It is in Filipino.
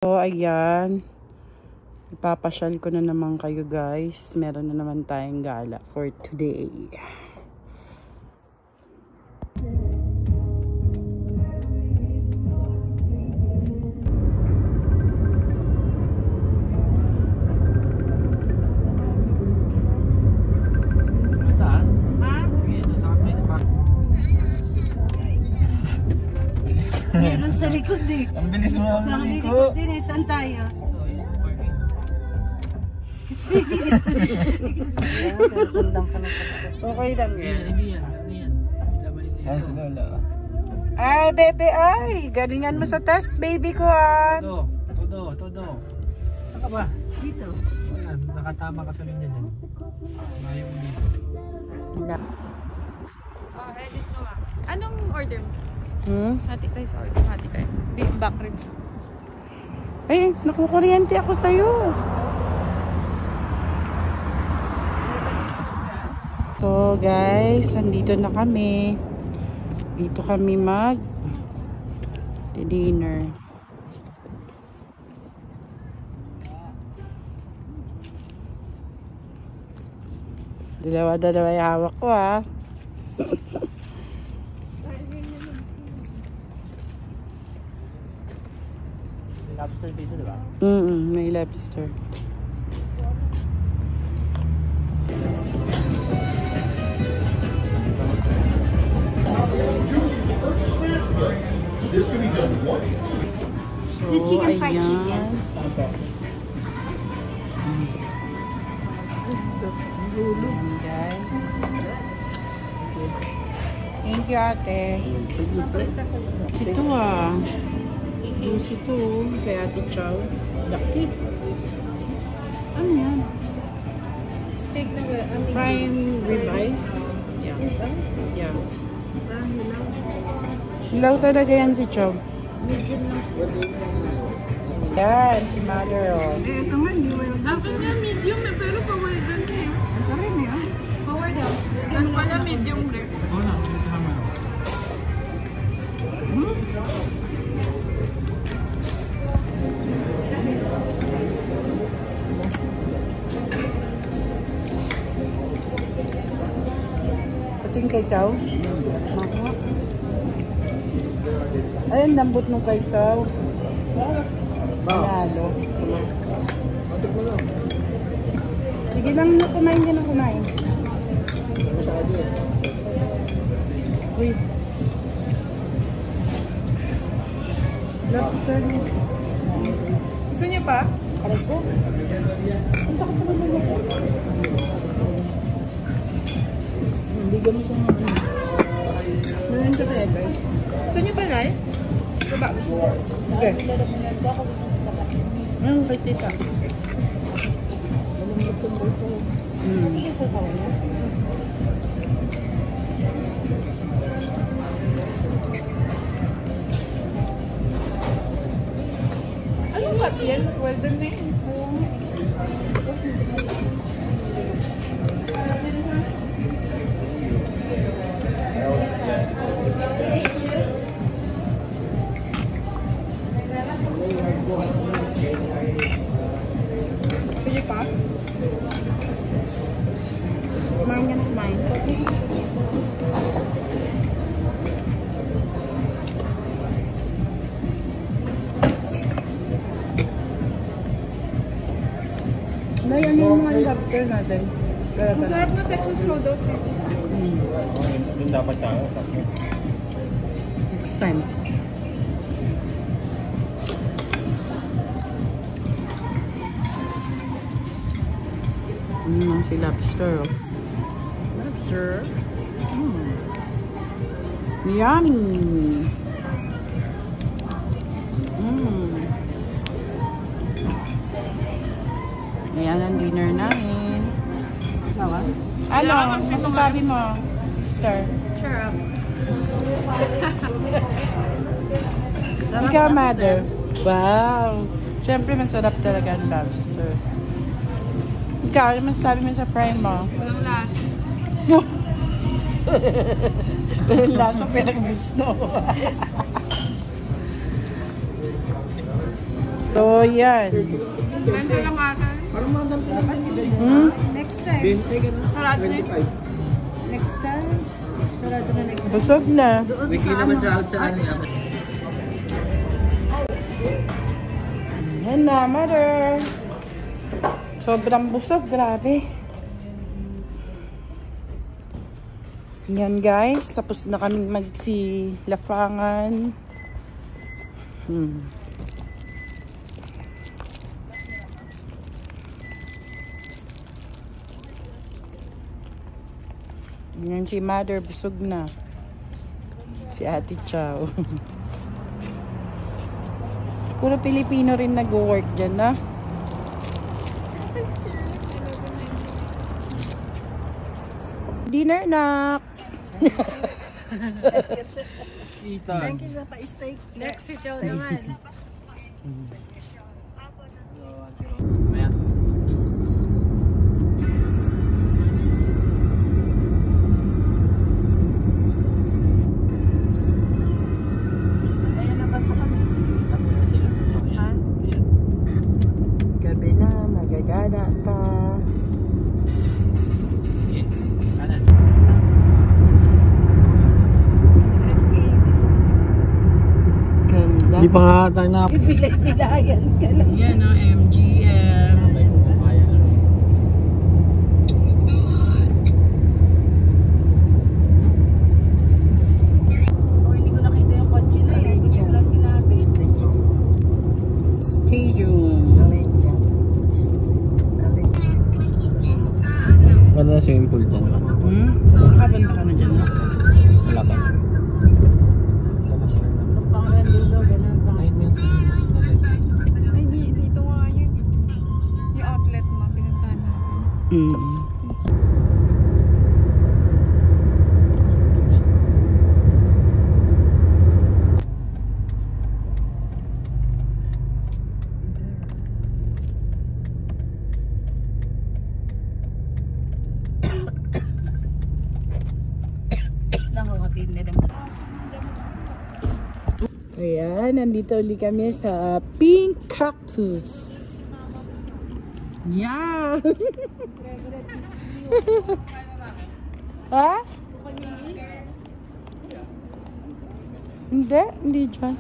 So, ayan. Ipapasyal ko na naman kayo guys. Meron na naman tayong gala for today. Meron sa likod eh. Ang bilis mo ang likod din eh. Saan tayo? Susundan ka na sa likod. Okay lang yan. Hindi yan. Ay, si Lola. Ay, bebe, ay. Galingan mo sa test, baby ko ah. Todo. Saan ka ba? Dito. Ayan, nakatama ka sa linya dyan. Ayaw mo dito. Oh, ready to ah. Anong order mo? Hati tayo sa order. Hati tayo. Beef back ribs. Ay, nakukuryente ako sa'yo. So guys, andito na kami. Dito kami dinner. Dalawa yung hawak ko ah. Lobster dito, di ba? May lobster. So, The chicken fried chicken. Guys. Thank you, ate. Ito ah. Juicy ito. Kay Ate Chow. Laki. Ano yan? Steak na ba? Prime ribeye? Yeah. Hilaw talaga yan si Chow. Medium lang. Yan, si Mother oh. Eh, ito nga, hindi well done. Dapat nga medium eh, pero power down eh. Ito rin eh. Power down. Ano pala medium rare? Oo na, dito naman. Pating kay Chow. Ayun, lambot nung kay Chow. Lalo. Sige lang na kumain ka na kumain. Uy. Lobster niya. Gusto niyo pa? Aray ko. Ang sakit pa naman ako. Hindi gamit ang mga. Meron siya kaya guys. Gusto niyo pa live? Baba. Okay. Meron kay tita. Anong cut yan? Well done na yun. Pili pa? Kumain ka na kumain. Nay, ano yung mga lobster natin? Masarap na Texas Roadhouse eh. Doon dapat tayo. Next time. Si lobster. Oh. Lobster. Yummy. Ayan ang dinner namin. Ano? Masasabi mo, sister? Sure. Ikaw, mother. Wow. Siyempre, masarap talaga ang lobster. Ikaw, ano masasabi mo sa prime mo? Walang lasa. Lasa pinag-gusto. So, So, yan. Ganito lang ata. Next time. Sarado na yun. Next time. Sarado na next time. Busog na. Weekly naman sa outside. Yan na, mother. Sobrang busog, grabe. Yan guys, tapos na kaming magsilafangan. Yan si mother, busog na. Si Ate Chow. Puro Pilipino rin nag-work dyan, na? Dinner na. Thank you sa pa-steak. Next ito naman. Ayan na ba sa kanya? Gabi na, magagana pa. Ganda. Hindi pa nga tayo na. Bilay-bilayan ka na. Yan o, MGM. Oh, hindi ko nakita yung kotse na yan. Hindi ko lang sinabi. Stadium. Ganda na swimming pool dyan. Nakabanda ka na dyan. Wala pa. Pangalan dito, ganun. Ay, dito nga yun. Yung outlet mo, pinuntahan natin. Ayan, nandito ulit kami sa Pink Cactus. Yeah! Ha? Hindi dyan.